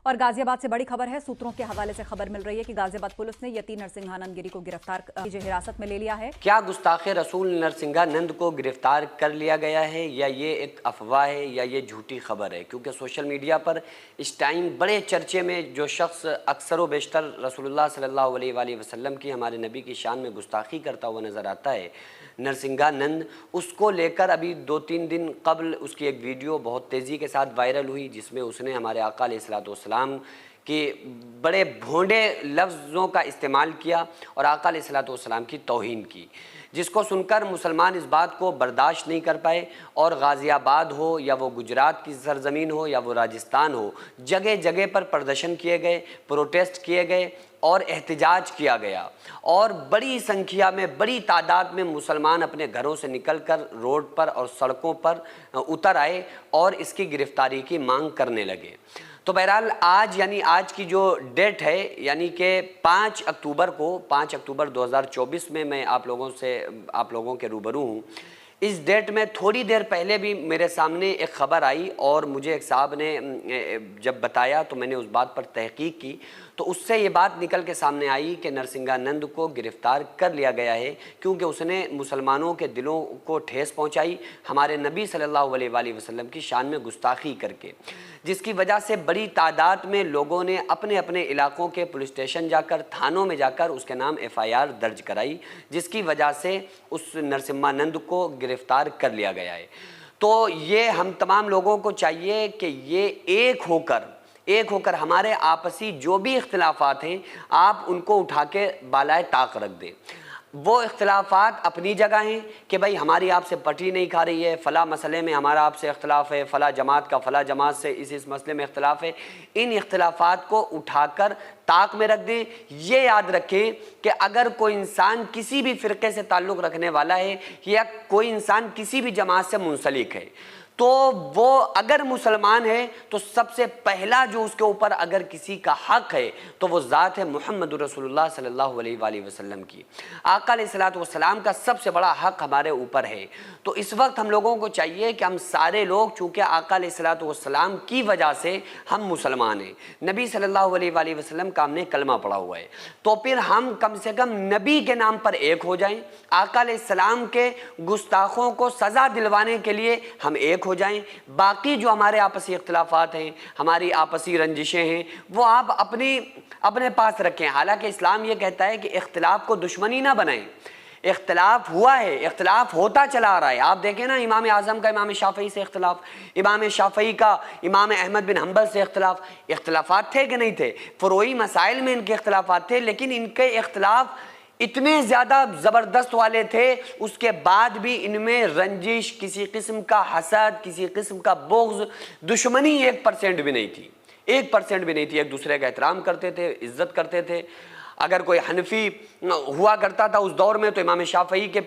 और गाजियाबाद से बड़ी खबर है। सूत्रों के हवाले से खबर मिल रही है कि गाजियाबाद पुलिस ने यति नरसिंघानंद गिरी को गिरफ्तार हिरासत में ले लिया है। क्या गुस्ताखे रसूल नरसिंघानंद को गिरफ्तार कर लिया गया है या ये एक अफवाह है या ये झूठी खबर है? क्योंकि सोशल मीडिया पर इस टाइम बड़े चर्चे में जो शख्स अक्सर व बेशतर रसूलुल्लाह सल्लल्लाहु अलैहि वसल्लम की, हमारे नबी की शान में गुस्ताखी करता हुआ नज़र आता है, नरसिंघानंद, उसको लेकर अभी 2-3 दिन कबल उसकी एक वीडियो बहुत तेज़ी के साथ वायरल हुई जिसमें उसने हमारे आका अलैहिस्सलाम कि बड़े भोंडे लफ्ज़ों का इस्तेमाल किया और आका अलैहिस्सलाम की तौहीन की, जिसको सुनकर मुसलमान इस बात को बर्दाश्त नहीं कर पाए और गाज़ियाबाद हो या वो गुजरात की सरज़मीन हो या वो राजस्थान हो, जगह जगह पर प्रदर्शन किए गए, प्रोटेस्ट किए गए और एहतजाज किया गया और बड़ी संख्या में, बड़ी तादाद में मुसलमान अपने घरों से निकलकर रोड पर और सड़कों पर उतर आए और इसकी गिरफ्तारी की मांग करने लगे। तो बहरहाल आज यानी आज की जो डेट है यानी कि 5 अक्टूबर 2024 में मैं आप लोगों के रूबरू हूँ। इस डेट में थोड़ी देर पहले भी मेरे सामने एक ख़बर आई और मुझे एक साहब ने जब बताया तो मैंने उस बात पर तहकीक की तो उससे ये बात निकल के सामने आई कि नरसिंघानंद को गिरफ़्तार कर लिया गया है क्योंकि उसने मुसलमानों के दिलों को ठेस पहुंचाई हमारे नबी सल्लल्लाहु अलैहि वसल्लम की शान में गुस्ताखी करके, जिसकी वजह से बड़ी तादाद में लोगों ने अपने अपने इलाकों के पुलिस स्टेशन जाकर, थानों में जाकर उसके नाम FIR दर्ज कराई, जिसकी वजह से उस नरसिंघानंद को गिरफ़्तार कर लिया गया है। तो ये हम तमाम लोगों को चाहिए कि ये एक होकर हमारे आपसी जो भी इख्तिलाफात हैं आप उनको उठा के बालाए ताक रख दें। वो इख्तिलाफात अपनी जगह हैं कि भाई हमारी आपसे पटरी नहीं खा रही है, फ़ला मसले में हमारा आपसे इख्तिलाफ़ है, फ़ला जमात का फ़ला जमात से इस मसले में इख्तिलाफ़ है, इन इख्तिलाफात को उठाकर ताक में रख दें। ये याद रखें कि अगर कोई इंसान किसी भी फ़िरक़े से ताल्लुक़ रखने वाला है या कोई इंसान किसी भी जमात से मुंसलिक है तो वो अगर मुसलमान है तो सबसे पहला जो उसके ऊपर अगर किसी का हक़ है तो वो ज़ात है मुहम्मद रसूलुल्लाह सल्लल्लाहु अलैहि वसल्लम की। आका अलैहिस्सलाम का सबसे बड़ा हक़ हमारे ऊपर है। तो इस वक्त हम लोगों को चाहिए कि हम सारे लोग, चूँकि आका अलैहिस्सलाम की वजह से हम मुसलमान हैं, नबी सल्लल्लाहु अलैहि वसल्लम का हमने कलमा पढ़ा हुआ है, तो फिर हम कम से कम नबी के नाम पर एक हो जाएं, आका अलैहिस्सलाम के गुस्ताखों को सज़ा दिलवाने के लिए हम एक हो जाएं। बाकी जो हमारे आपसी इख्तिलाफात हैं, हमारी आपसी रंजिशें हैं, वो आप अपने पास रखें। हालांकि इस्लाम ये कहता है कि इख्तिलाफ को दुश्मनी ना बनाएं। इख्तिलाफ हुआ है, इख्तिलाफ होता चला आ रहा है। आप देखें ना, इमाम आज़म का इमाम शाफ़ई से इख्तिलाफ, इमाम शाफ़ई का इमाम अहमद बिन हम्बल से इख्तिलाफात थे कि नहीं थे? फ़ुरूई मसाइल में इनके इख्तिलाफात थे, लेकिन इनके इख्तिलाफ इतने ज़्यादा ज़बरदस्त वाले थे, उसके बाद भी इनमें रंजिश, किसी किस्म का हसद, किसी किस्म का बुग़्ज़, दुश्मनी 1% भी नहीं थी, 1% भी नहीं थी। एक दूसरे का एहतराम करते थे, इज़्ज़त करते थे। अगर कोई हनफी हुआ करता था उस दौर में तो इमाम शाफ़ई के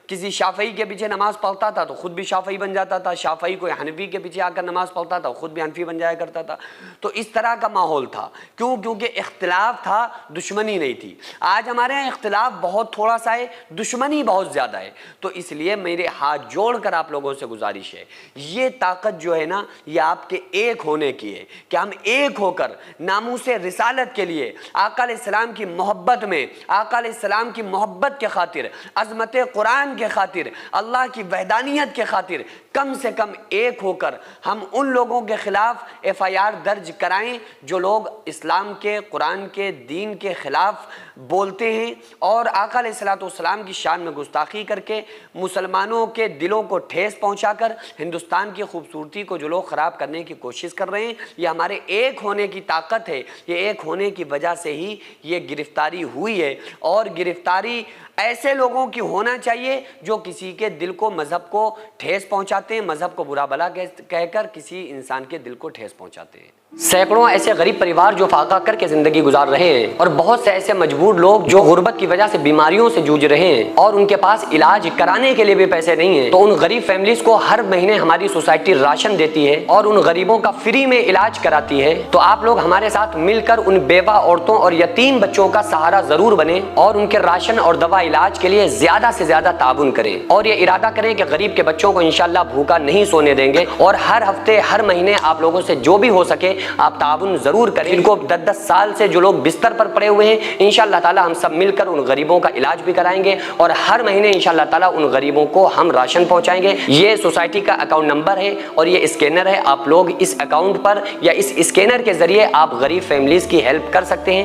किसी शाफ़ई के पीछे नमाज़ पढ़ता था तो ख़ुद भी शाफ़ई बन जाता था, शाफ़ई कोई हनफी के पीछे आकर नमाज़ पढ़ता था ख़ुद भी हनफी बन जाया करता था। तो इस तरह का माहौल था। क्योंकि इख्तिलाफ था, दुश्मनी नहीं थी। आज हमारे यहाँ इख्तिलाफ बहुत थोड़ा सा है, दुश्मनी बहुत ज़्यादा है। तो इसलिए मेरे हाथ जोड़ कर आप लोगों से गुजारिश है, ये ताकत जो है ना, ये आपके एक होने की है कि हम एक होकर नामूसे रिसालत के लिए, आका अलैहिस्सलाम की मोहब्बत में, आका अलैहिस्सलाम की मोहब्बत के खातिर, अज़मत कुरान के खातिर, अल्लाह की वहदानियत के खातिर कम से कम एक होकर हम उन लोगों के ख़िलाफ़ FIR दर्ज कराएं जो लोग इस्लाम के, कुरान के, दीन के ख़िलाफ़ बोलते हैं और आका अलैहिस्सलाम की शान में गुस्ताखी करके मुसलमानों के दिलों को ठेस पहुंचाकर हिंदुस्तान की खूबसूरती को जो लोग ख़राब करने की कोशिश कर रहे हैं। ये हमारे एक होने की ताकत है, ये एक होने की वजह से ही ये गिरफ्तारी हुई है। और गिरफ्तारी ऐसे लोगों की होना चाहिए जो किसी के दिल को, मज़हब को ठेस पहुंचाते हैं, मज़हब को बुरा भला कहकर किसी इंसान के दिल को ठेस पहुंचाते हैं। सैकड़ों ऐसे गरीब परिवार जो फाका करके ज़िंदगी गुजार रहे हैं और बहुत से ऐसे मजबूर लोग जो गुर्बत की वजह से बीमारियों से जूझ रहे हैं और उनके पास इलाज कराने के लिए भी पैसे नहीं हैं, तो उन गरीब फैमिलीज को हर महीने हमारी सोसाइटी राशन देती है और उन गरीबों का फ्री में इलाज कराती है। तो आप लोग हमारे साथ मिलकर उन बेवा औरतों और यतीम बच्चों का सहारा ज़रूर बने और उनके राशन और दवा इलाज के लिए ज्यादा से ज्यादा ताबुन करें और ये इरादा करें कि गरीब के बच्चों को इंशाल्लाह भूखा नहीं सोने देंगे और हर हफ्ते हर महीने आप लोगों से जो भी हो सके आप ताबुन जरूर करें। इनको 10-10 साल से जो लोग बिस्तर पर पड़े हुए हैं, इंशाल्लाह ताला हम सब मिलकर उन गरीबों का इलाज भी कराएंगे और हर महीने इंशाल्लाह ताला उन गरीबों को हम राशन पहुंचाएंगे। ये सोसाइटी का अकाउंट नंबर है और ये स्कैनर है। आप लोग इस अकाउंट पर या इस स्कैनर के जरिए आप गरीब फैमिलीज की हेल्प कर सकते हैं।